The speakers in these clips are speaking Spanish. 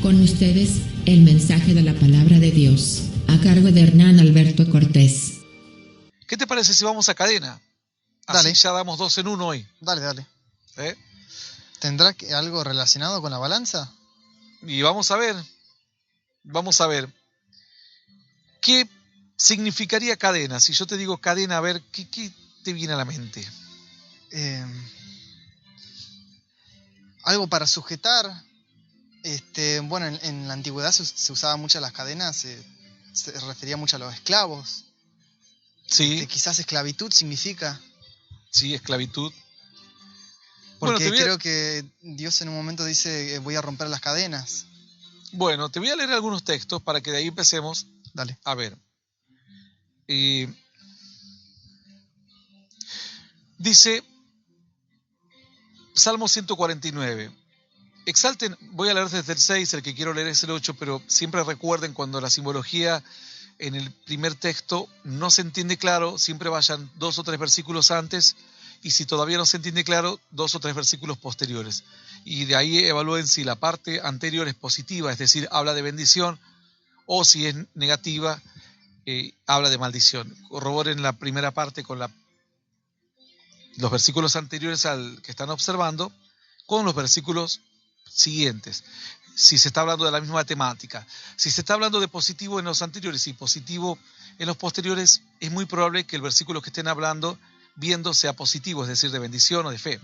Con ustedes, el mensaje de la palabra de Dios, a cargo de Hernán Alberto Cortés. ¿Qué te parece si vamos a cadena? Así Dale. ya damos 2 en 1 hoy. Dale. ¿Eh? ¿Tendrá algo relacionado con la balanza? Y vamos a ver. ¿Qué significaría cadena? Si yo te digo cadena, a ver, ¿qué te viene a la mente? Algo para sujetar. Bueno, en la antigüedad se usaba mucho las cadenas, se refería mucho a los esclavos. Sí. Quizás esclavitud significa. Sí, esclavitud. Porque creo que Dios en un momento dice, voy a romper las cadenas. Bueno, te voy a leer algunos textos para que de ahí empecemos. Dale. A ver. Dice Salmo 149. Exalten, voy a leer desde el 6, el que quiero leer es el 8, pero siempre recuerden cuando la simbología en el primer texto no se entiende claro, siempre vayan 2 o 3 versículos antes, y si todavía no se entiende claro, 2 o 3 versículos posteriores. Y de ahí evalúen si la parte anterior es positiva, es decir, habla de bendición, o si es negativa, habla de maldición. Corroboren la primera parte con los versículos anteriores al que están observando, con los versículos siguientes, si se está hablando de la misma temática. Si se está hablando de positivo en los anteriores y positivo en los posteriores, es muy probable que el versículo que estén viendo sea positivo, es decir, de bendición o de fe.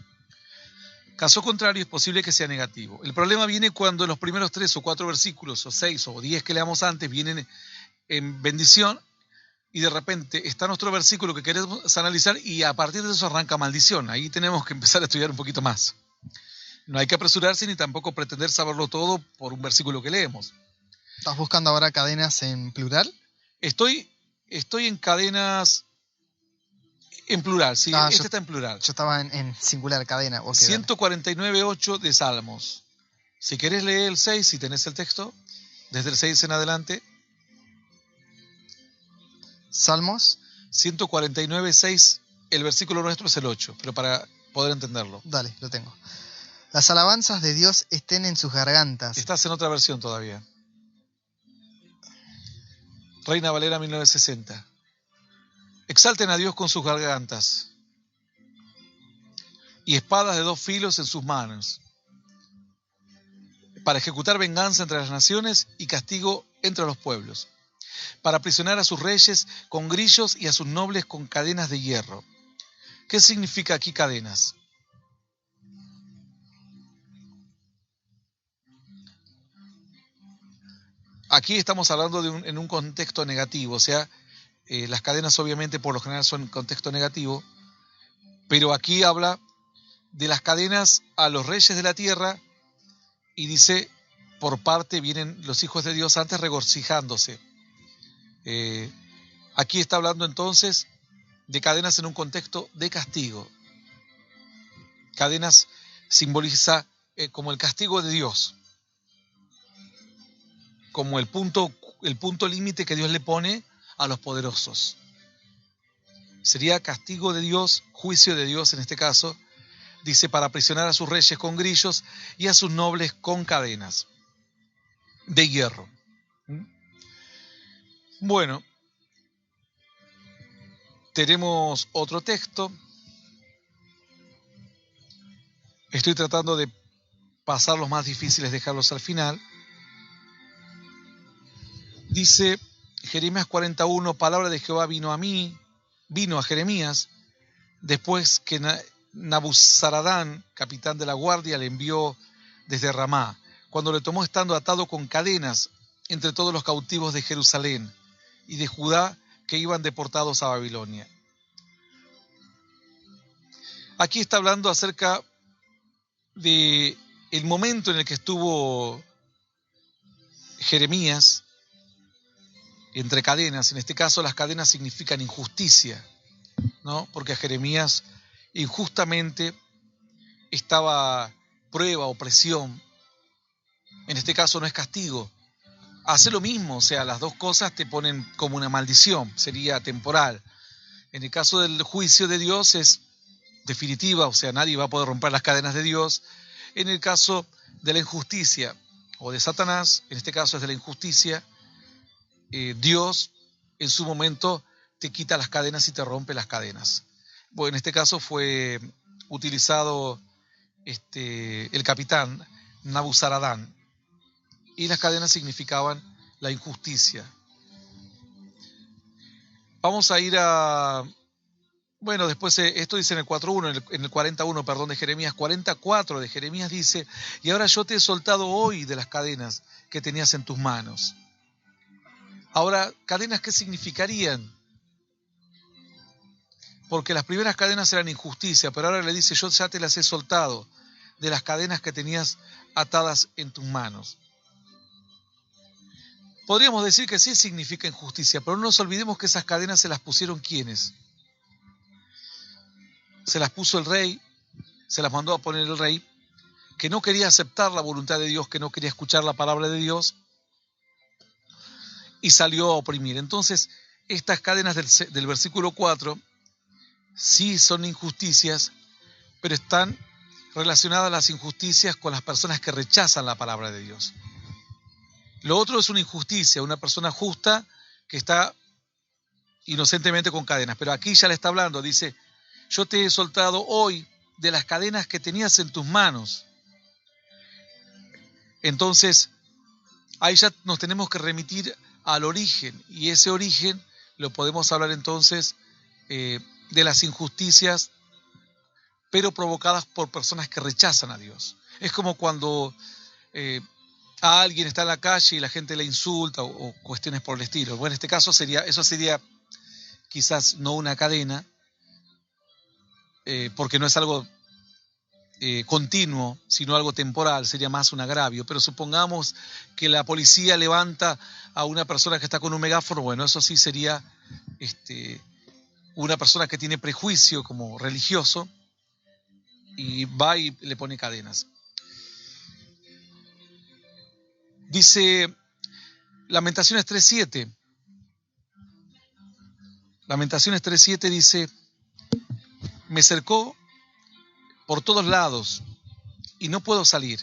Caso contrario, es posible que sea negativo. El problema viene cuando los primeros 3 o 4 versículos, o 6 o 10 que leamos antes, vienen en bendición, y de repente está nuestro versículo que queremos analizar y a partir de eso arranca maldición. Ahí tenemos que empezar a estudiar un poquito más. No hay que apresurarse ni tampoco pretender saberlo todo por un versículo que leemos. ¿Estás buscando ahora cadenas en plural? Estoy en cadenas en plural, sí, está en plural. Yo estaba en singular, cadena. Okay, 149.8 de Salmos. Si querés leer el 6, si tenés el texto, desde el 6 en adelante. Salmos 149.6, el versículo nuestro es el 8, pero para poder entenderlo. Dale, lo tengo. Las alabanzas de Dios estén en sus gargantas. Estás en otra versión todavía. Reina Valera 1960. Exalten a Dios con sus gargantas y espadas de 2 filos en sus manos, para ejecutar venganza entre las naciones y castigo entre los pueblos, para aprisionar a sus reyes con grillos y a sus nobles con cadenas de hierro. ¿Qué significa aquí cadenas? Aquí estamos hablando en un contexto negativo, o sea, las cadenas obviamente por lo general son en contexto negativo, pero aquí habla de las cadenas a los reyes de la tierra y dice, por parte vienen los hijos de Dios antes regocijándose. Aquí está hablando entonces de cadenas en un contexto de castigo. Cadenas simboliza como el castigo de Dios, como el punto límite que Dios le pone a los poderosos. Sería castigo de Dios, juicio de Dios en este caso. Dice, para aprisionar a sus reyes con grillos y a sus nobles con cadenas de hierro. Bueno, tenemos otro texto. Estoy tratando de pasar los más difíciles, dejarlos al final. Dice Jeremías 41, palabra de Jehová vino a Jeremías, después que Nabuzaradán, capitán de la guardia, le envió desde Ramá, cuando le tomó estando atado con cadenas entre todos los cautivos de Jerusalén y de Judá que iban deportados a Babilonia. Aquí está hablando acerca de el momento en el que estuvo Jeremías entre cadenas. En este caso las cadenas significan injusticia, ¿no? Porque a Jeremías injustamente estaba prueba, opresión. En este caso no es castigo. Hace lo mismo, o sea, las dos cosas te ponen como una maldición, sería temporal. En el caso del juicio de Dios es definitiva, o sea, nadie va a poder romper las cadenas de Dios. En el caso de la injusticia, o de Satanás, en este caso es de la injusticia, Dios en su momento te quita las cadenas y te rompe las cadenas. Bueno, en este caso fue utilizado el capitán Nabuzaradán, y las cadenas significaban la injusticia. Vamos a ir a... Bueno, después esto dice en el 4.1, en el 41, perdón, de Jeremías. 44 de Jeremías dice: y ahora yo te he soltado hoy de las cadenas que tenías en tus manos. Ahora, ¿cadenas qué significarían? Porque las primeras cadenas eran injusticia, pero ahora le dice: yo ya te las he soltado de las cadenas que tenías atadas en tus manos. Podríamos decir que sí significa injusticia, pero no nos olvidemos que esas cadenas se las pusieron ¿quiénes? Se las puso el rey, se las mandó a poner el rey, que no quería aceptar la voluntad de Dios, que no quería escuchar la palabra de Dios, y salió a oprimir. Entonces, estas cadenas del versículo 4 sí son injusticias, pero están relacionadas las injusticias con las personas que rechazan la palabra de Dios. Lo otro es una injusticia, una persona justa que está inocentemente con cadenas, pero aquí ya le está hablando, dice: yo te he soltado hoy de las cadenas que tenías en tus manos. Entonces, ahí ya nos tenemos que remitir al origen, y ese origen lo podemos hablar entonces de las injusticias, pero provocadas por personas que rechazan a Dios. Es como cuando a alguien está en la calle y la gente le insulta o cuestiones por el estilo. Bueno, en este caso eso sería quizás no una cadena, porque no es algo continuo, sino algo temporal, sería más un agravio. Pero supongamos que la policía levanta a una persona que está con un megáfono. Bueno, eso sí sería una persona que tiene prejuicio como religioso y va y le pone cadenas. Dice Lamentaciones 3.7. Lamentaciones 3.7 dice: me cercó por todos lados y no puedo salir.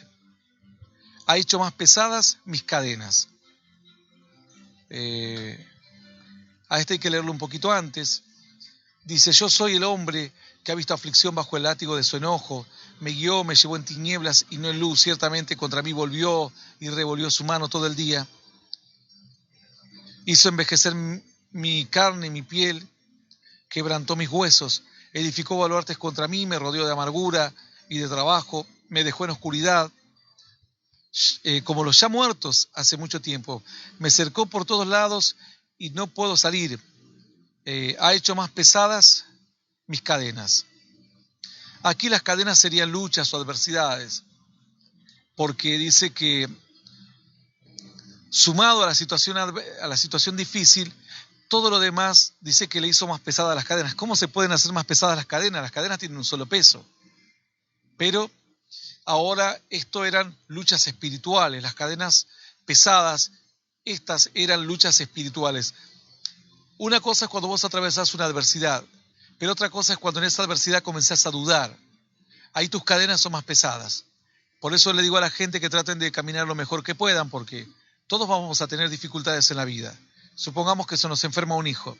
Ha hecho más pesadas mis cadenas. A este hay que leerlo un poquito antes. Dice: yo soy el hombre que ha visto aflicción bajo el látigo de su enojo. Me guió, me llevó en tinieblas y no en luz. Ciertamente contra mí volvió y revolvió su mano todo el día. Hizo envejecer mi carne y mi piel, quebrantó mis huesos. Edificó baluartes contra mí, me rodeó de amargura y de trabajo. Me dejó en oscuridad, como los ya muertos hace mucho tiempo. Me cercó por todos lados y no puedo salir. Ha hecho más pesadas mis cadenas. Aquí las cadenas serían luchas o adversidades, porque dice que sumado a la situación difícil, todo lo demás dice que le hizo más pesadas las cadenas. ¿Cómo se pueden hacer más pesadas las cadenas? Las cadenas tienen un solo peso. Pero ahora esto eran luchas espirituales. Las cadenas pesadas, estas eran luchas espirituales. Una cosa es cuando vos atravesás una adversidad, pero otra cosa es cuando en esa adversidad comenzás a dudar. Ahí tus cadenas son más pesadas. Por eso le digo a la gente que traten de caminar lo mejor que puedan, porque todos vamos a tener dificultades en la vida. Supongamos que se nos enferma un hijo.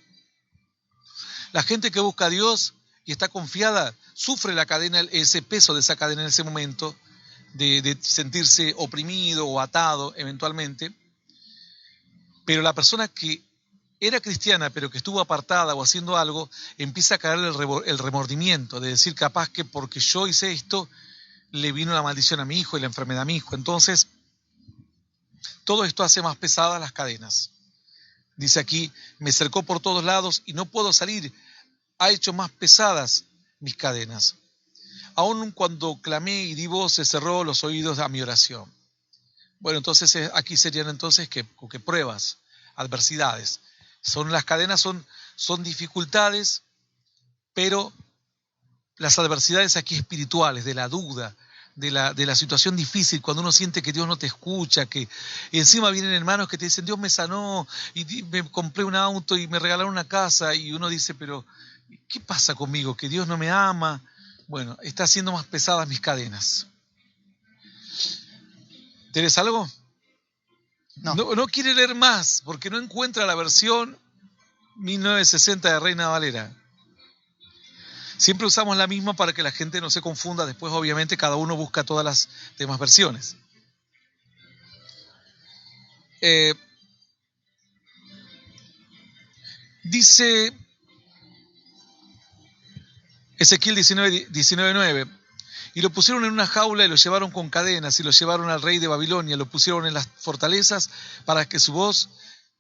La gente que busca a Dios y está confiada sufre la cadena, ese peso de esa cadena en ese momento, de sentirse oprimido o atado eventualmente. Pero la persona que era cristiana pero que estuvo apartada o haciendo algo, empieza a caer el remordimiento de decir: capaz que porque yo hice esto le vino la maldición a mi hijo y la enfermedad a mi hijo. Entonces, todo esto hace más pesadas las cadenas. Dice aquí: me cercó por todos lados y no puedo salir. Ha hecho más pesadas mis cadenas. Aun cuando clamé y di voz, se cerró los oídos a mi oración. Bueno, entonces aquí serían entonces que pruebas, adversidades. Las cadenas son dificultades, pero las adversidades aquí espirituales, de la duda, de la situación difícil, cuando uno siente que Dios no te escucha, y encima vienen hermanos que te dicen: Dios me sanó, y me compré un auto y me regalaron una casa, y uno dice: pero ¿qué pasa conmigo? ¿Que Dios no me ama? Bueno, está haciendo más pesadas mis cadenas. ¿Tenés algo? No quiere leer más porque no encuentra la versión 1960 de Reina Valera. Siempre usamos la misma para que la gente no se confunda. Después, obviamente, cada uno busca todas las demás versiones. Dice Ezequiel 19:9, y lo pusieron en una jaula y lo llevaron con cadenas y lo llevaron al rey de Babilonia, lo pusieron en las fortalezas para que su voz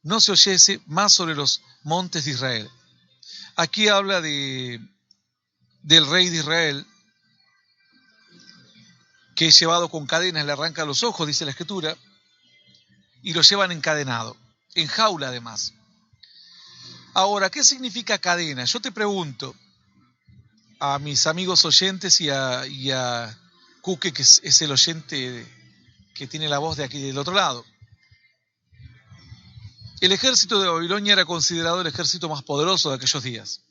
no se oyese más sobre los montes de Israel. Aquí habla del rey de Israel, que es llevado con cadenas, le arranca los ojos, dice la Escritura, y lo llevan encadenado, en jaula además. Ahora, ¿qué significa cadena? Yo te pregunto a mis amigos oyentes y a Cuque, que es el oyente que tiene la voz de aquí del otro lado. El ejército de Babilonia era considerado el ejército más poderoso de aquellos días.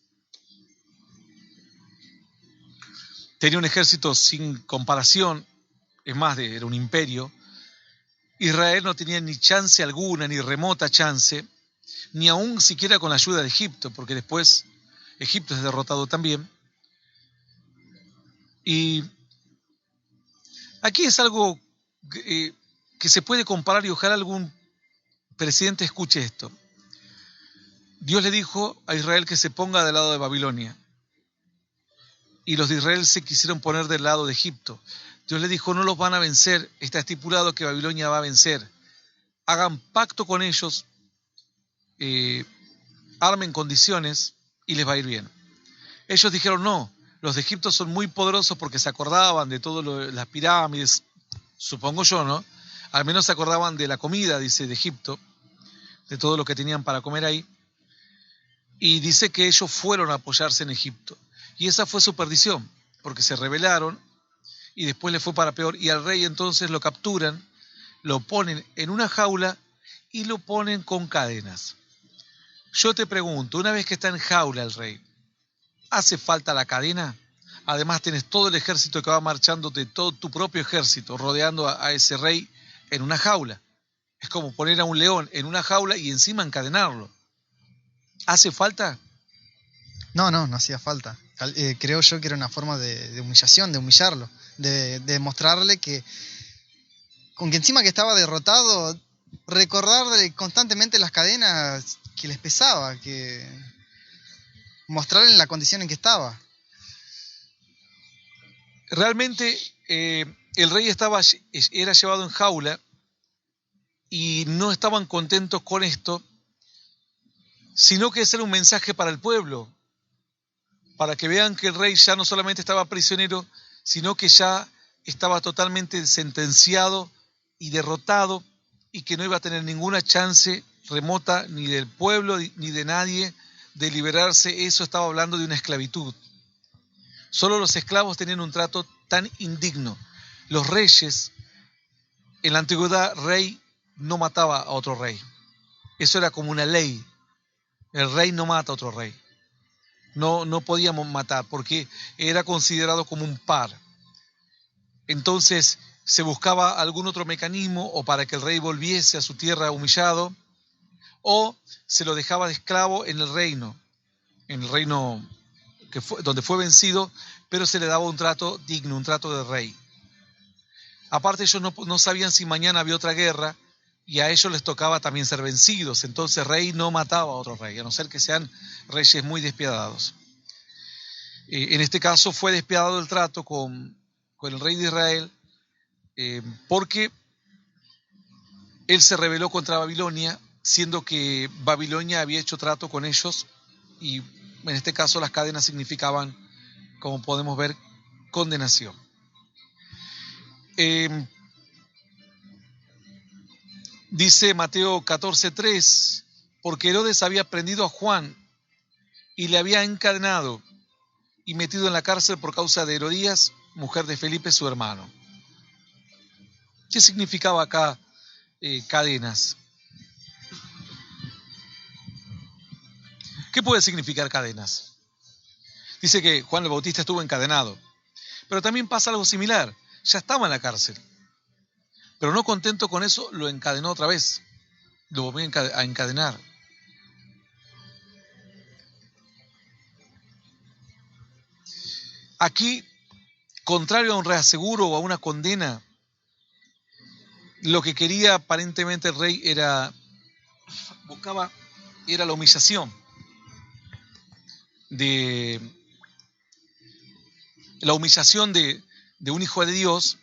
Tenía un ejército sin comparación, es más, era un imperio. Israel no tenía ni chance alguna, ni remota chance, ni aún siquiera con la ayuda de Egipto, porque después Egipto es derrotado también. Y aquí es algo que se puede comparar y ojalá algún presidente escuche esto. Dios le dijo a Israel que se ponga del lado de Babilonia. Y los de Israel se quisieron poner del lado de Egipto. Dios le dijo, no los van a vencer, está estipulado que Babilonia va a vencer. Hagan pacto con ellos, armen condiciones y les va a ir bien. Ellos dijeron no. Los de Egipto son muy poderosos porque se acordaban de todas las pirámides, supongo yo, ¿no? Al menos se acordaban de la comida, dice, de Egipto, de todo lo que tenían para comer ahí. Y dice que ellos fueron a apoyarse en Egipto. Y esa fue su perdición, porque se rebelaron y después le fue para peor. Y al rey entonces lo capturan, lo ponen en una jaula y lo ponen con cadenas. Yo te pregunto, una vez que está en jaula el rey, ¿hace falta la cadena? Además tienes todo el ejército que va marchando, de todo tu propio ejército, rodeando a ese rey en una jaula. Es como poner a un león en una jaula y encima encadenarlo. ¿Hace falta? No hacía falta. Creo yo que era una forma de humillación, de humillarlo, de mostrarle que, con que encima que estaba derrotado, recordarle constantemente las cadenas que les pesaba, que mostrarle en la condición en que estaba. Realmente el rey era llevado en jaula y no estaban contentos con esto, sino que ese era un mensaje para el pueblo, para que vean que el rey ya no solamente estaba prisionero, sino que ya estaba totalmente sentenciado y derrotado y que no iba a tener ninguna chance remota ni del pueblo ni de nadie de liberarse. Eso estaba hablando de una esclavitud. Solo los esclavos tenían un trato tan indigno. Los reyes, en la antigüedad, rey no mataba a otro rey. Eso era como una ley. El rey no mata a otro rey. No podíamos matar porque era considerado como un par. Entonces se buscaba algún otro mecanismo o para que el rey volviese a su tierra humillado, o se lo dejaba de esclavo en el reino donde fue vencido, pero se le daba un trato digno, un trato de rey. Aparte ellos no sabían si mañana había otra guerra y a ellos les tocaba también ser vencidos. Entonces rey no mataba a otro rey, a no ser que sean reyes muy despiadados. En este caso fue despiadado el trato con el rey de Israel porque él se rebeló contra Babilonia, siendo que Babilonia había hecho trato con ellos y en este caso las cadenas significaban, como podemos ver, condenación. Dice Mateo 14:3, porque Herodes había prendido a Juan y le había encadenado y metido en la cárcel por causa de Herodías, mujer de Felipe, su hermano. ¿Qué significaba acá cadenas? ¿Qué puede significar cadenas? Dice que Juan el Bautista estuvo encadenado, pero también pasa algo similar. Ya estaba en la cárcel, pero no contento con eso, lo encadenó otra vez. lo volvía a encadenar. Aquí, contrario a un reaseguro o a una condena, lo que quería aparentemente el rey era la humillación de un hijo de Dios,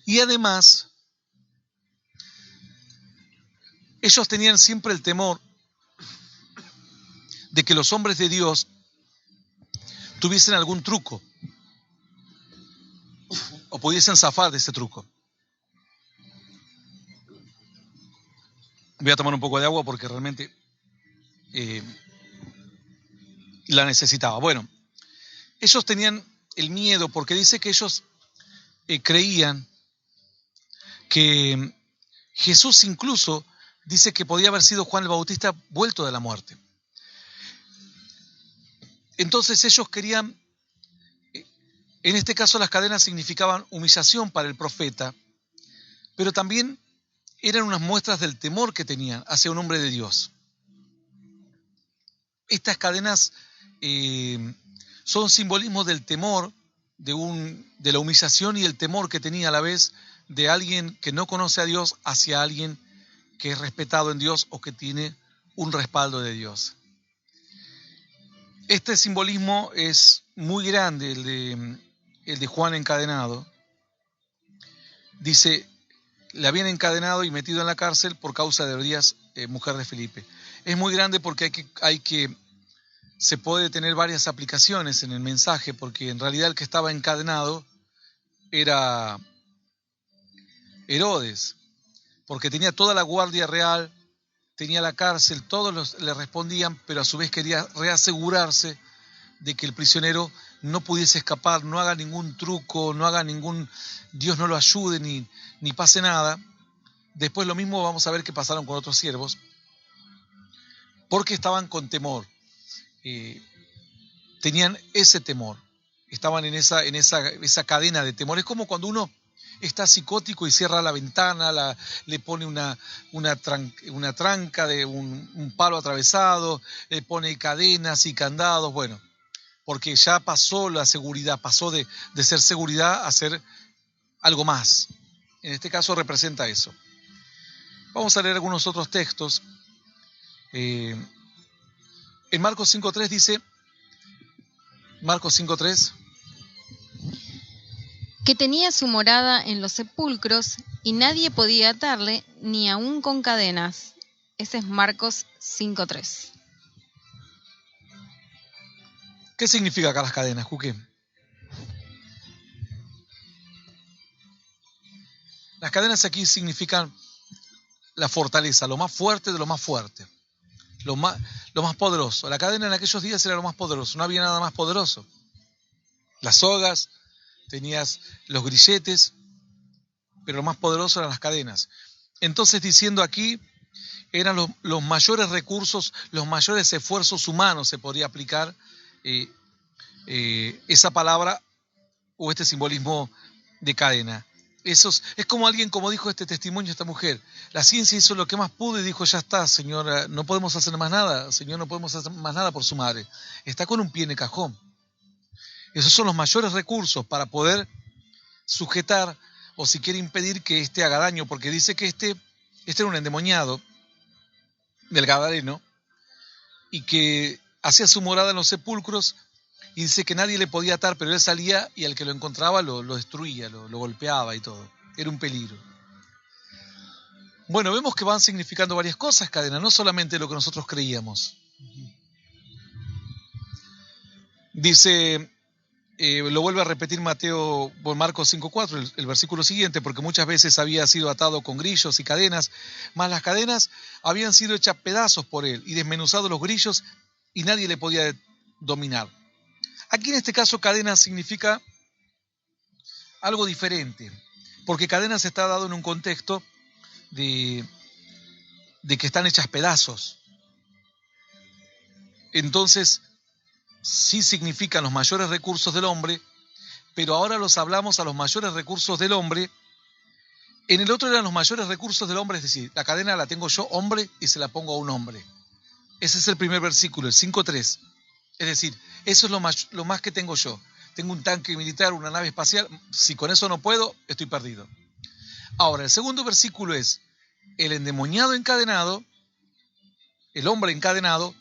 y además ellos tenían siempre el temor de que los hombres de Dios tuviesen algún truco o pudiesen zafar de ese truco. Voy a tomar un poco de agua porque realmente la necesitaba. Bueno, ellos tenían el miedo porque dice que ellos creían que Jesús incluso dice que podía haber sido Juan el Bautista vuelto de la muerte. Entonces ellos querían, en este caso las cadenas significaban humillación para el profeta, pero también eran unas muestras del temor que tenían hacia un hombre de Dios. Estas cadenas son simbolismos del temor, de la humillación y el temor que tenía a la vez de alguien que no conoce a Dios hacia alguien que es respetado en Dios o que tiene un respaldo de Dios. Este simbolismo es muy grande, el de Juan encadenado. Dice, le habían encadenado y metido en la cárcel por causa de Herodías, mujer de Felipe. Es muy grande porque se puede tener varias aplicaciones en el mensaje, porque en realidad el que estaba encadenado era Herodes, porque tenía toda la guardia real, tenía la cárcel, todos le respondían, pero a su vez quería reasegurarse de que el prisionero no pudiese escapar, no haga ningún truco, Dios no lo ayude ni pase nada. Después lo mismo vamos a ver que pasaron con otros siervos, porque estaban con temor, tenían ese temor, estaban en esa cadena de temor. Es como cuando uno está psicótico y cierra la ventana, le pone una tranca de un palo atravesado, le pone cadenas y candados, bueno, porque ya pasó la seguridad, pasó de ser seguridad a ser algo más. En este caso representa eso. Vamos a leer algunos otros textos. En Marcos 5.3 dice, Marcos 5.3, que tenía su morada en los sepulcros y nadie podía atarle ni aun con cadenas. Ese es Marcos 5.3. ¿Qué significa acá las cadenas, Juque? Las cadenas aquí significan la fortaleza, lo más fuerte de lo más fuerte, lo más poderoso. La cadena en aquellos días era lo más poderoso, no había nada más poderoso. Las sogas, tenías los grilletes, pero lo más poderoso eran las cadenas. Entonces, diciendo aquí, eran los mayores recursos, los mayores esfuerzos humanos, se podría aplicar esa palabra o este simbolismo de cadena. Es como alguien, como dijo este testimonio, esta mujer, la ciencia hizo lo que más pudo y dijo, ya está, señora, no podemos hacer más nada, señor, no podemos hacer más nada por su madre. Está con un pie en el cajón. Esos son los mayores recursos para poder sujetar o si quiere impedir que éste haga daño, porque dice que este era un endemoniado del Gadareno y que hacía su morada en los sepulcros y dice que nadie le podía atar, pero él salía y al que lo encontraba lo destruía, lo golpeaba y todo. Era un peligro. Bueno, vemos que van significando varias cosas, cadena, no solamente lo que nosotros creíamos. Dice, lo vuelve a repetir Marcos 5.4, el versículo siguiente, porque muchas veces había sido atado con grillos y cadenas, mas las cadenas habían sido hechas pedazos por él y desmenuzados los grillos y nadie le podía dominar. Aquí en este caso cadena significa algo diferente, porque cadena se está dado en un contexto de que están hechas pedazos. Entonces, sí significan los mayores recursos del hombre, pero ahora los hablamos a los mayores recursos del hombre En el otro eran los mayores recursos del hombre, es decir, la cadena la tengo yo, hombre, y se la pongo a un hombre. Ese es el primer versículo, el 5.3. Es decir, eso es lo más que tengo yo. Tengo un tanque militar, una nave espacial. Si con eso no puedo, estoy perdido. Ahora, el segundo versículo es el endemoniado encadenado, el hombre encadenado,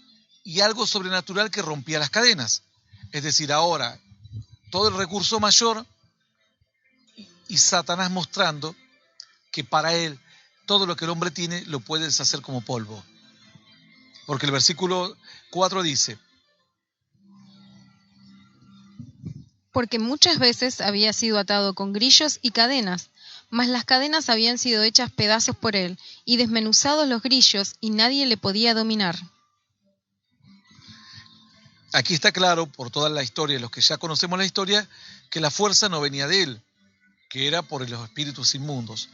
y algo sobrenatural que rompía las cadenas. Es decir, ahora, todo el recurso mayor y Satanás mostrando que para él todo lo que el hombre tiene lo puede deshacer como polvo. Porque el versículo 4 dice: porque muchas veces había sido atado con grillos y cadenas, mas las cadenas habían sido hechas pedazos por él, y desmenuzados los grillos, y nadie le podía dominar. Aquí está claro, por toda la historia, los que ya conocemos la historia, que la fuerza no venía de él, que era por los espíritus inmundos.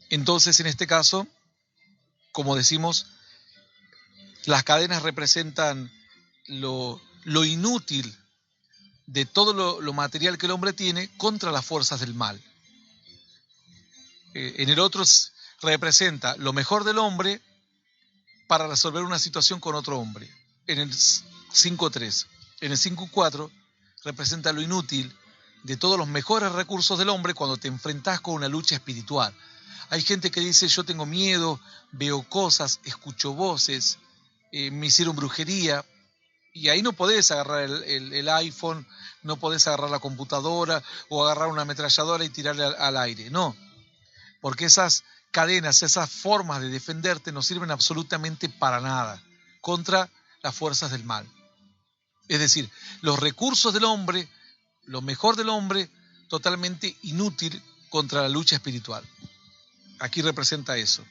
Entonces, en este caso, como decimos, las cadenas representan lo inútil de todo lo material que el hombre tiene contra las fuerzas del mal. En el otro representa lo mejor del hombre para resolver una situación con otro hombre. En el 5.3. En el 5.4 representa lo inútil de todos los mejores recursos del hombre cuando te enfrentás con una lucha espiritual. Hay gente que dice: yo tengo miedo, veo cosas, escucho voces, me hicieron brujería. Y ahí no podés agarrar el iPhone, no podés agarrar la computadora o agarrar una ametralladora y tirarle al aire. No, porque esas cadenas, esas formas de defenderte no sirven absolutamente para nada contra las fuerzas del mal. Es decir, los recursos del hombre, lo mejor del hombre, totalmente inútil contra la lucha espiritual. Aquí representa eso.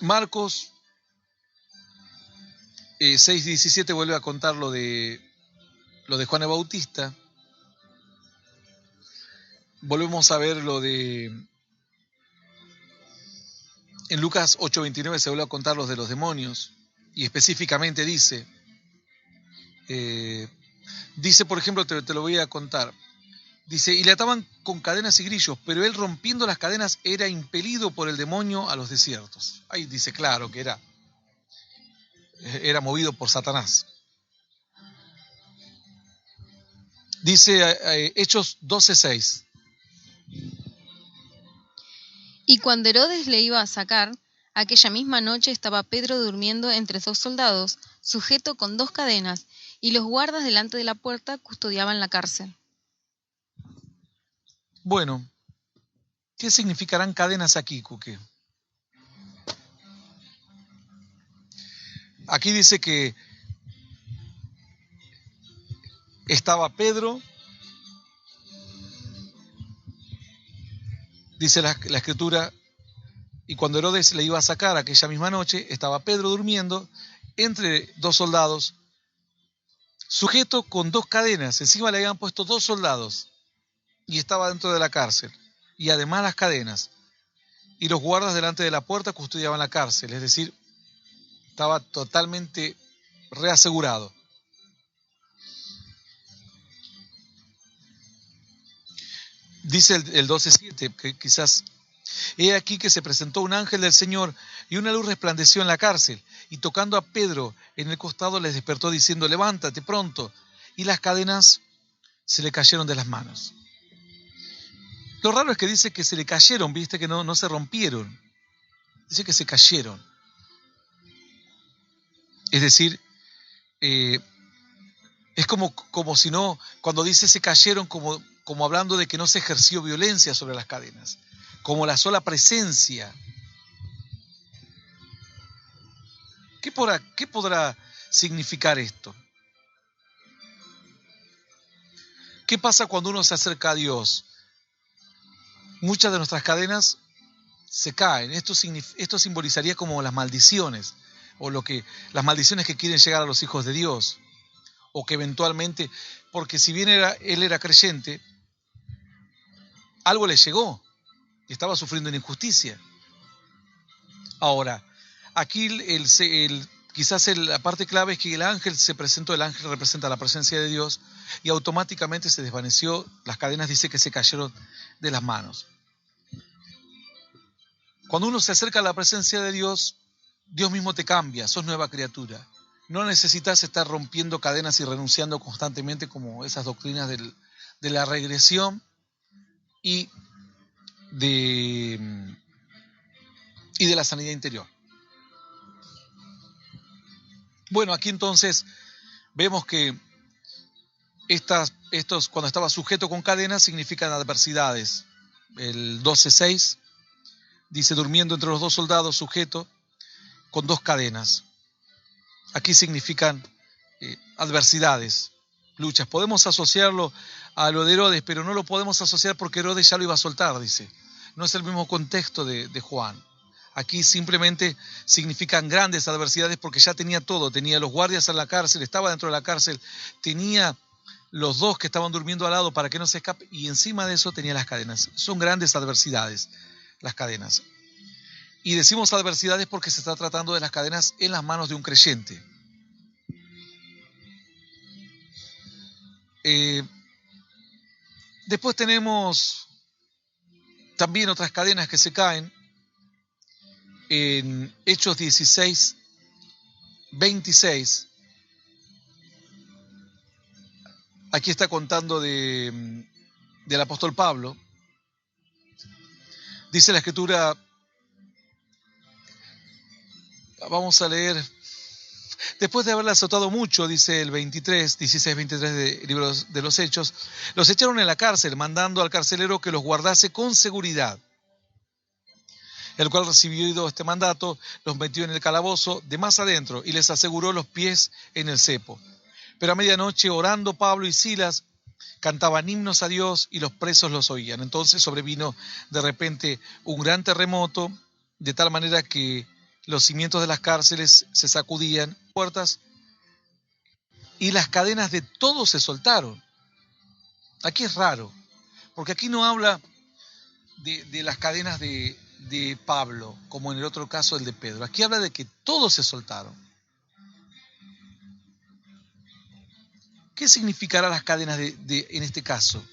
Marcos 6.17 vuelve a contar lo de Juan el Bautista. Volvemos a ver lo de... En Lucas 8.29 se vuelve a contar los de los demonios. Y específicamente dice, por ejemplo, te lo voy a contar. Dice: y le ataban con cadenas y grillos, pero él, rompiendo las cadenas, era impelido por el demonio a los desiertos. Ahí dice claro que era movido por Satanás. Dice Hechos 12.6. Y cuando Herodes le iba a sacar, aquella misma noche estaba Pedro durmiendo entre dos soldados, sujeto con 2 cadenas, y los guardas delante de la puerta custodiaban la cárcel. Bueno, ¿qué significarán cadenas aquí, Cuque? Aquí dice que estaba Pedro, dice la escritura, y cuando Herodes le iba a sacar aquella misma noche, estaba Pedro durmiendo entre 2 soldados, sujeto con 2 cadenas. Encima le habían puesto 2 soldados y estaba dentro de la cárcel. Y además las cadenas. Y los guardas delante de la puerta custodiaban la cárcel, es decir, estaba totalmente reasegurado. Dice el 12.7, que quizás: he aquí que se presentó un ángel del Señor, y una luz resplandeció en la cárcel, y tocando a Pedro en el costado les despertó diciendo: levántate pronto. Y las cadenas se le cayeron de las manos. Lo raro es que dice que se le cayeron, viste, que no se rompieron. Dice que se cayeron. Es decir, es como si no, cuando dice se cayeron, como hablando de que no se ejerció violencia sobre las cadenas, como la sola presencia. ¿Qué podrá significar esto? ¿Qué pasa cuando uno se acerca a Dios? Muchas de nuestras cadenas se caen. Esto simbolizaría como las maldiciones, o las maldiciones que quieren llegar a los hijos de Dios, o que eventualmente, porque si bien él era creyente, algo le llegó y estaba sufriendo una injusticia. Ahora, aquí el quizás la parte clave es que el ángel representa la presencia de Dios y automáticamente se desvaneció, las cadenas dice que se cayeron de las manos. Cuando uno se acerca a la presencia de Dios, Dios mismo te cambia, sos nueva criatura. No necesitas estar rompiendo cadenas y renunciando constantemente como esas doctrinas de la regresión y de la sanidad interior. Bueno, aquí entonces vemos que estos cuando estaba sujeto con cadenas significan adversidades. El 12:6 dice durmiendo entre los dos soldados sujeto con dos cadenas. Aquí significan adversidades, luchas. Podemos asociarlo a lo de Herodes, pero no lo podemos asociar porque Herodes ya lo iba a soltar, dice. No es el mismo contexto de Juan. Aquí simplemente significan grandes adversidades porque ya tenía todo. Tenía los guardias en la cárcel, estaba dentro de la cárcel, tenía los dos que estaban durmiendo al lado para que no se escape y encima de eso tenía las cadenas. Son grandes adversidades las cadenas. Y decimos adversidades porque se está tratando de las cadenas en las manos de un creyente. Después tenemos también otras cadenas que se caen. En Hechos 16:26, aquí está contando del apóstol Pablo. Dice la Escritura, vamos a leer, después de haberle azotado mucho, dice el 16:23 del libro de los Hechos, los echaron en la cárcel, mandando al carcelero que los guardase con seguridad. El cual recibido este mandato, los metió en el calabozo de más adentro y les aseguró los pies en el cepo. Pero a medianoche, orando Pablo y Silas, cantaban himnos a Dios y los presos los oían. Entonces sobrevino de repente un gran terremoto, de tal manera que los cimientos de las cárceles se sacudían, puertas, y las cadenas de todos se soltaron. Aquí es raro, porque aquí no habla de las cadenas de Pablo, como en el otro caso el de Pedro. Aquí habla de que todos se soltaron. ¿Qué significará las cadenas en este caso?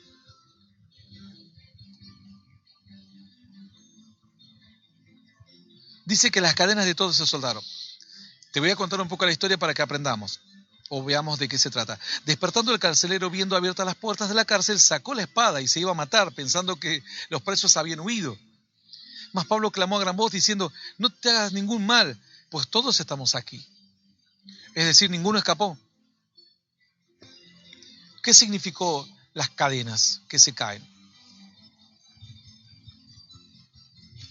Dice que las cadenas de todos se soltaron. Te voy a contar un poco la historia para que aprendamos o veamos de qué se trata. Despertando el carcelero, viendo abiertas las puertas de la cárcel, sacó la espada y se iba a matar, pensando que los presos habían huido. Mas Pablo clamó a gran voz diciendo, no te hagas ningún mal, pues todos estamos aquí. Es decir, ninguno escapó. ¿Qué significó las cadenas que se caen?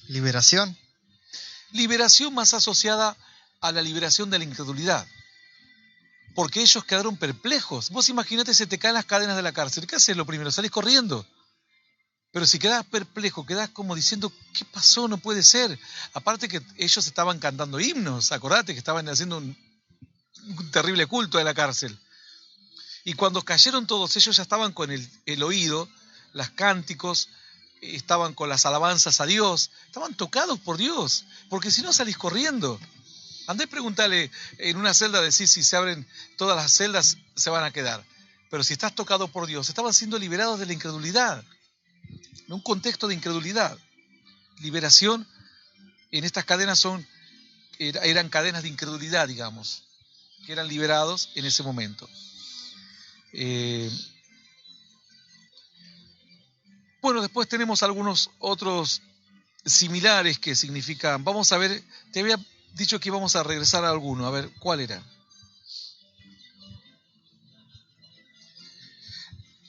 Liberación. Liberación más asociada a la liberación de la incredulidad. Porque ellos quedaron perplejos. Vos imaginate, se te caen las cadenas de la cárcel. ¿Qué haces lo primero? Salís corriendo. Pero si quedás perplejo, quedás como diciendo, ¿qué pasó? No puede ser. Aparte que ellos estaban cantando himnos, acordate que estaban haciendo un terrible culto de la cárcel. Y cuando cayeron todos, ellos ya estaban con el oído, los cánticos, estaban con las alabanzas a Dios, estaban tocados por Dios, porque si no salís corriendo. Andá y preguntale en una celda, decís si se abren todas las celdas, se van a quedar. Pero si estás tocado por Dios, estaban siendo liberados de la incredulidad. En un contexto de incredulidad. Liberación en estas cadenas eran cadenas de incredulidad, digamos, que eran liberados en ese momento. Bueno, después tenemos algunos otros similares que significan, vamos a ver, te había dicho que íbamos a regresar a alguno, a ver, ¿cuál era?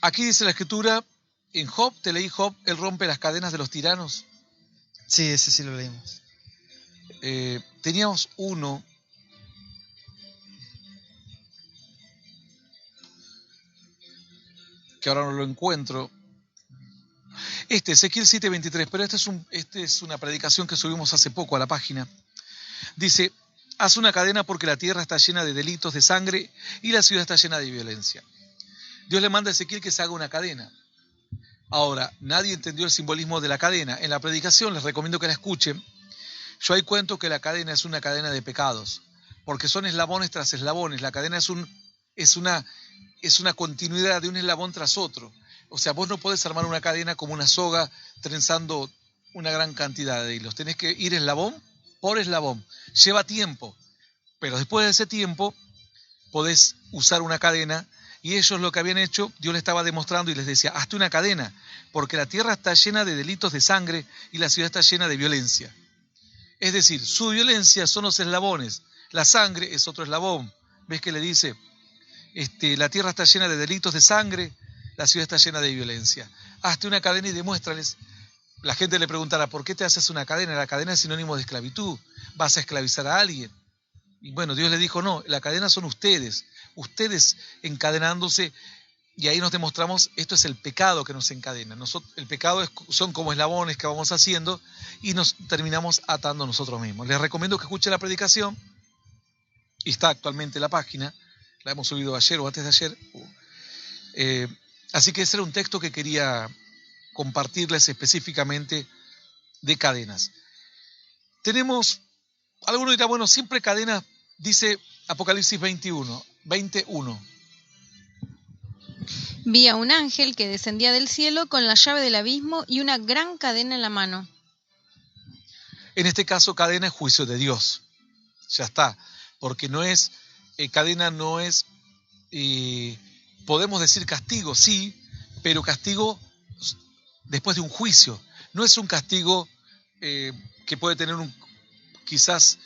Aquí dice la Escritura, en Job, te leí Job, él rompe las cadenas de los tiranos. Sí, ese sí lo leímos. Teníamos uno que ahora no lo encuentro. Ezequiel 7:23, pero esta es una predicación que subimos hace poco a la página. Dice, haz una cadena porque la tierra está llena de delitos de sangre y la ciudad está llena de violencia. Dios le manda a Ezequiel que se haga una cadena. Ahora, nadie entendió el simbolismo de la cadena. En la predicación, les recomiendo que la escuchen. Yo ahí cuento que la cadena es una cadena de pecados. porque son eslabones tras eslabones. La cadena es una continuidad de un eslabón tras otro. O sea, vos no podés armar una cadena como una soga trenzando una gran cantidad de hilos. Tenés que ir eslabón por eslabón. Lleva tiempo, pero después de ese tiempo podés usar una cadena. Y ellos lo que habían hecho, Dios les estaba demostrando y les decía, hazte una cadena, porque la tierra está llena de delitos de sangre y la ciudad está llena de violencia. Es decir, su violencia son los eslabones, la sangre es otro eslabón. ¿Ves que le dice? La tierra está llena de delitos de sangre, la ciudad está llena de violencia. Hazte una cadena y demuéstrales. La gente le preguntará, ¿por qué te haces una cadena? La cadena es sinónimo de esclavitud. ¿Vas a esclavizar a alguien? Y bueno, Dios le dijo, no, la cadena son ustedes encadenándose. Y ahí nos demostramos, esto es el pecado que nos encadena. El pecado son como eslabones que vamos haciendo y nos terminamos atando nosotros mismos. Les recomiendo que escuchen la predicación. Y está actualmente en la página. La hemos subido ayer o antes de ayer. Así que ese era un texto que quería compartirles específicamente de cadenas. Tenemos, alguno dirá, bueno, siempre cadenas, dice Apocalipsis 21. Vi a un ángel que descendía del cielo con la llave del abismo y una gran cadena en la mano. En este caso, cadena es juicio de Dios. Ya está. Porque no es, cadena no es, podemos decir castigo, sí, pero castigo después de un juicio. No es un castigo que puede tener quizás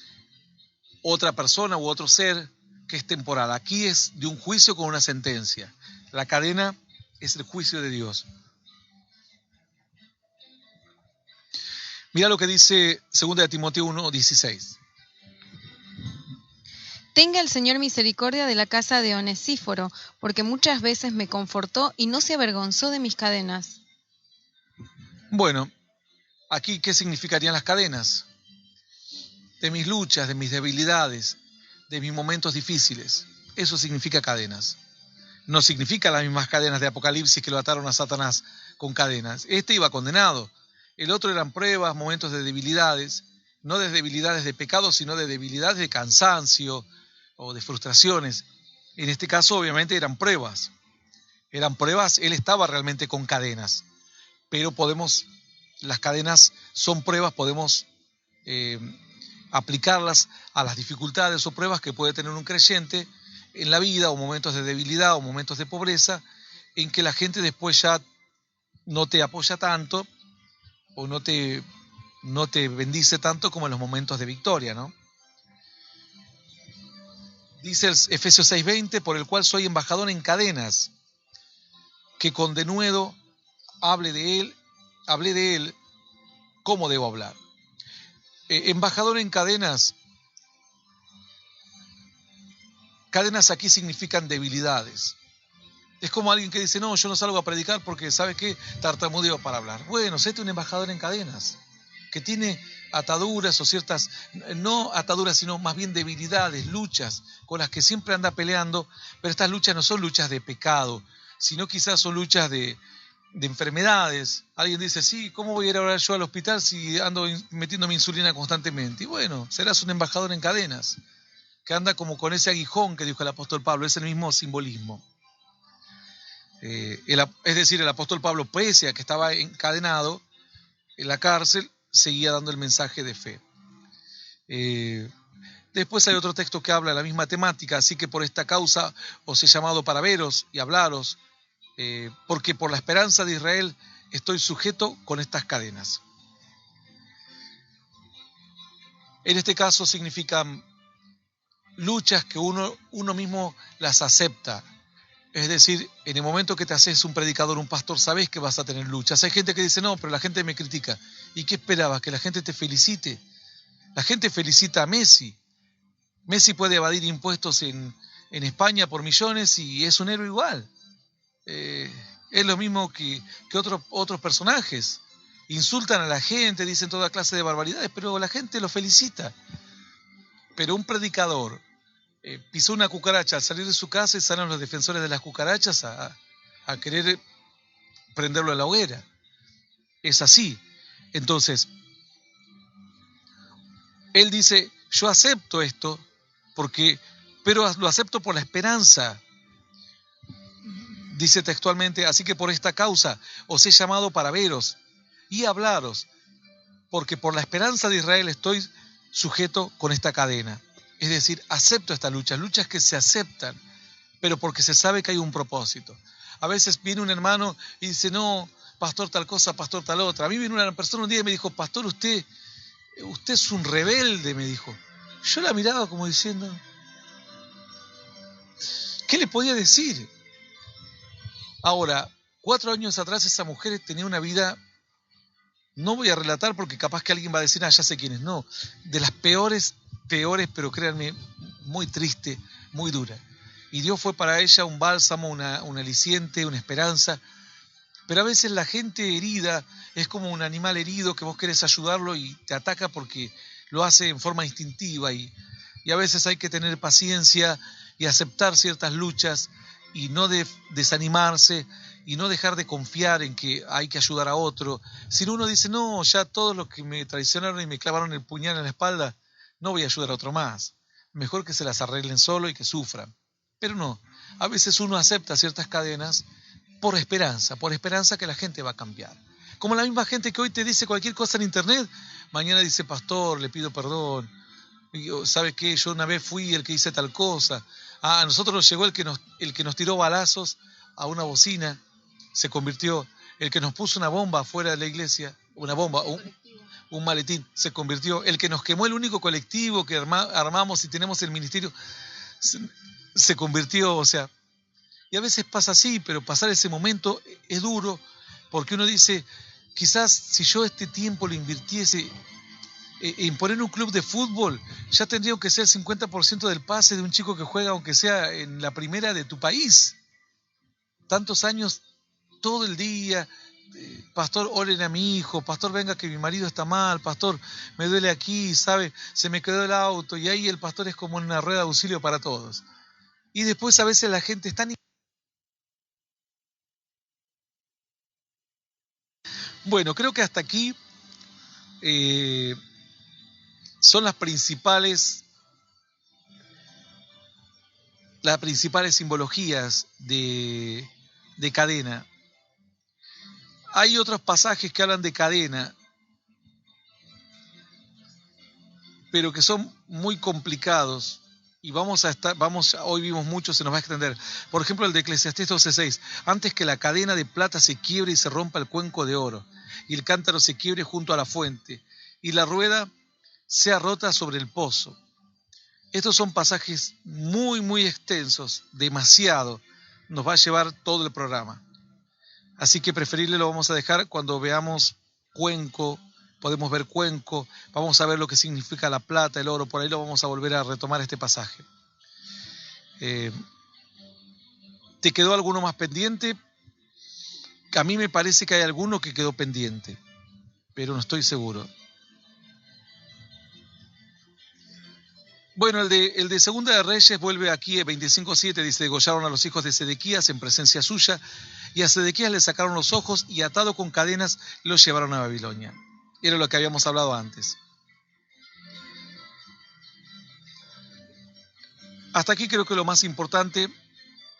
otra persona u otro ser que es temporal. Aquí es de un juicio con una sentencia. La cadena es el juicio de Dios. Mira lo que dice 2 Timoteo 1:16. Tenga el Señor misericordia de la casa de Onesíforo, porque muchas veces me confortó y no se avergonzó de mis cadenas. Bueno, aquí, ¿qué significarían las cadenas? De mis luchas, de mis debilidades, de mis momentos difíciles. Eso significa cadenas. No significa las mismas cadenas de Apocalipsis que lo ataron a Satanás con cadenas. Este iba condenado. El otro eran pruebas, momentos de debilidades, no de debilidades de pecado, sino de debilidades de cansancio o de frustraciones. En este caso, obviamente, eran pruebas. Eran pruebas, él estaba realmente con cadenas. Pero las cadenas son pruebas, podemos aplicarlas a las dificultades o pruebas que puede tener un creyente en la vida, o momentos de debilidad o momentos de pobreza, en que la gente después ya no te apoya tanto o no te bendice tanto como en los momentos de victoria, ¿no? Dice el Efesios 6:20, por el cual soy embajador en cadenas, que con denuedo hablé de él, ¿cómo debo hablar? Embajador en cadenas. Cadenas aquí significan debilidades. Es como alguien que dice, no, yo no salgo a predicar porque, ¿sabe qué? Tartamudeo para hablar. Bueno, séte un embajador en cadenas, que tiene ataduras o ciertas, no ataduras, sino más bien debilidades, luchas con las que siempre anda peleando, pero estas luchas no son luchas de pecado, sino quizás son luchas de enfermedades. Alguien dice, sí, ¿cómo voy a ir ahora yo al hospital si ando metiéndome insulina constantemente? Y bueno, serás un embajador en cadenas, que anda como con ese aguijón que dijo el apóstol Pablo, es el mismo simbolismo. Es decir, el apóstol Pablo, pese a que estaba encadenado en la cárcel, seguía dando el mensaje de fe. Después hay otro texto que habla de la misma temática, así que por esta causa os he llamado para veros y hablaros, porque por la esperanza de Israel estoy sujeto con estas cadenas. En este caso significan luchas que uno mismo las acepta. Es decir, en el momento que te haces un predicador, un pastor, sabes que vas a tener luchas. Hay gente que dice, no, pero la gente me critica. ¿Y qué esperabas? ¿Que la gente te felicite? La gente felicita a Messi. Messi puede evadir impuestos en España por millones y es un héroe igual. Es lo mismo que otros personajes. Insultan a la gente, dicen toda clase de barbaridades, pero la gente lo felicita. Pero un predicador pisó una cucaracha al salir de su casa y salen los defensores de las cucarachas a querer prenderlo a la hoguera. Es así. Entonces, él dice, yo acepto esto, pero lo acepto por la esperanza. Dice textualmente, así que por esta causa os he llamado para veros y hablaros, porque por la esperanza de Israel estoy sujeto con esta cadena. Es decir, acepto estas luchas que se aceptan, pero porque se sabe que hay un propósito. A veces viene un hermano y dice, no, pastor tal cosa, pastor tal otra. A mí vino una persona un día y me dijo, pastor, usted es un rebelde, me dijo. Yo la miraba como diciendo, ¿qué le podía decir? Ahora, 4 años atrás esa mujer tenía una vida, no voy a relatar porque capaz que alguien va a decir, ya sé quién es, no, de las peores, pero créanme, muy triste, muy dura. Y Dios fue para ella un bálsamo, un aliciente, una esperanza. Pero a veces la gente herida es como un animal herido que vos querés ayudarlo y te ataca porque lo hace en forma instintiva. Y a veces hay que tener paciencia y aceptar ciertas luchas y no desanimarse y no dejar de confiar en que hay que ayudar a otro. Si uno dice, no, ya todos los que me traicionaron y me clavaron el puñal en la espalda, no voy a ayudar a otro más. Mejor que se las arreglen solo y que sufran. Pero no, a veces uno acepta ciertas cadenas por esperanza que la gente va a cambiar. Como la misma gente que hoy te dice cualquier cosa en internet, mañana dice, pastor, le pido perdón. ¿Sabe qué? Yo una vez fui el que hice tal cosa. A nosotros nos llegó el que nos tiró balazos a una bocina, se convirtió. El que nos puso una bomba afuera de la iglesia, una bomba, un maletín, se convirtió. El que nos quemó el único colectivo que armamos y tenemos el ministerio, se convirtió, o sea, y a veces pasa así, pero pasar ese momento es duro, porque uno dice, quizás si yo este tiempo lo invirtiese en poner un club de fútbol, ya tendría que ser 50% del pase de un chico que juega, aunque sea en la primera de tu país. Tantos años, todo el día, pastor, oren a mi hijo, pastor, venga que mi marido está mal, pastor, me duele aquí, ¿sabe? Se me quedó el auto, y ahí el pastor es como una rueda de auxilio para todos. Y después a veces la gente está... Bueno, creo que hasta aquí son las principales simbologías de cadena. Hay otros pasajes que hablan de cadena, pero que son muy complicados. Y hoy vimos mucho, se nos va a extender. Por ejemplo, el de Eclesiastés 12:6. Antes que la cadena de plata se quiebre y se rompa el cuenco de oro, y el cántaro se quiebre junto a la fuente, y la rueda sea rota sobre el pozo. Estos son pasajes muy, muy extensos, demasiado. Nos va a llevar todo el programa. Así que preferible lo vamos a dejar cuando veamos cuenco. Podemos ver cuenco, vamos a ver lo que significa la plata, el oro, por ahí lo vamos a volver a retomar este pasaje. ¿Te quedó alguno más pendiente? A mí me parece que hay alguno que quedó pendiente, pero no estoy seguro. Bueno, el de Segunda de Reyes vuelve aquí, 25:7, dice, degollaron a los hijos de Sedequías en presencia suya, y a Sedequías le sacaron los ojos, y atado con cadenas los llevaron a Babilonia. Era lo que habíamos hablado antes. Hasta aquí creo que lo más importante.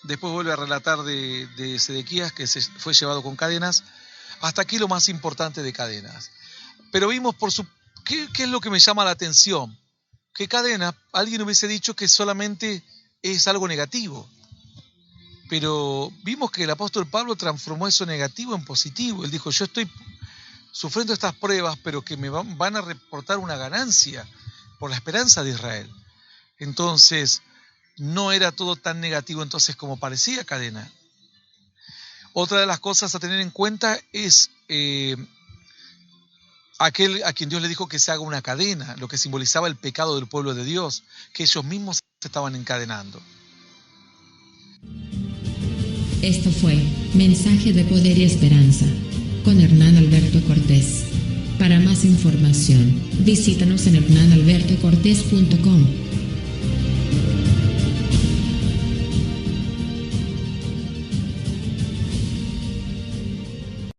Después vuelve a relatar de Sedequías, que se fue llevado con cadenas. Hasta aquí lo más importante de cadenas. Pero vimos ¿qué es lo que me llama la atención? Que cadena, alguien hubiese dicho que solamente es algo negativo. Pero vimos que el apóstol Pablo transformó eso negativo en positivo. Él dijo, yo estoy sufriendo estas pruebas, pero que me van a reportar una ganancia por la esperanza de Israel. Entonces, no era todo tan negativo entonces como parecía cadena. Otra de las cosas a tener en cuenta es aquel a quien Dios le dijo que se haga una cadena, lo que simbolizaba el pecado del pueblo de Dios, que ellos mismos se estaban encadenando. Esto fue Mensaje de Poder y Esperanza con Hernán Alberto Cortés. Para más información, visítanos en hernanalbertocortés.com.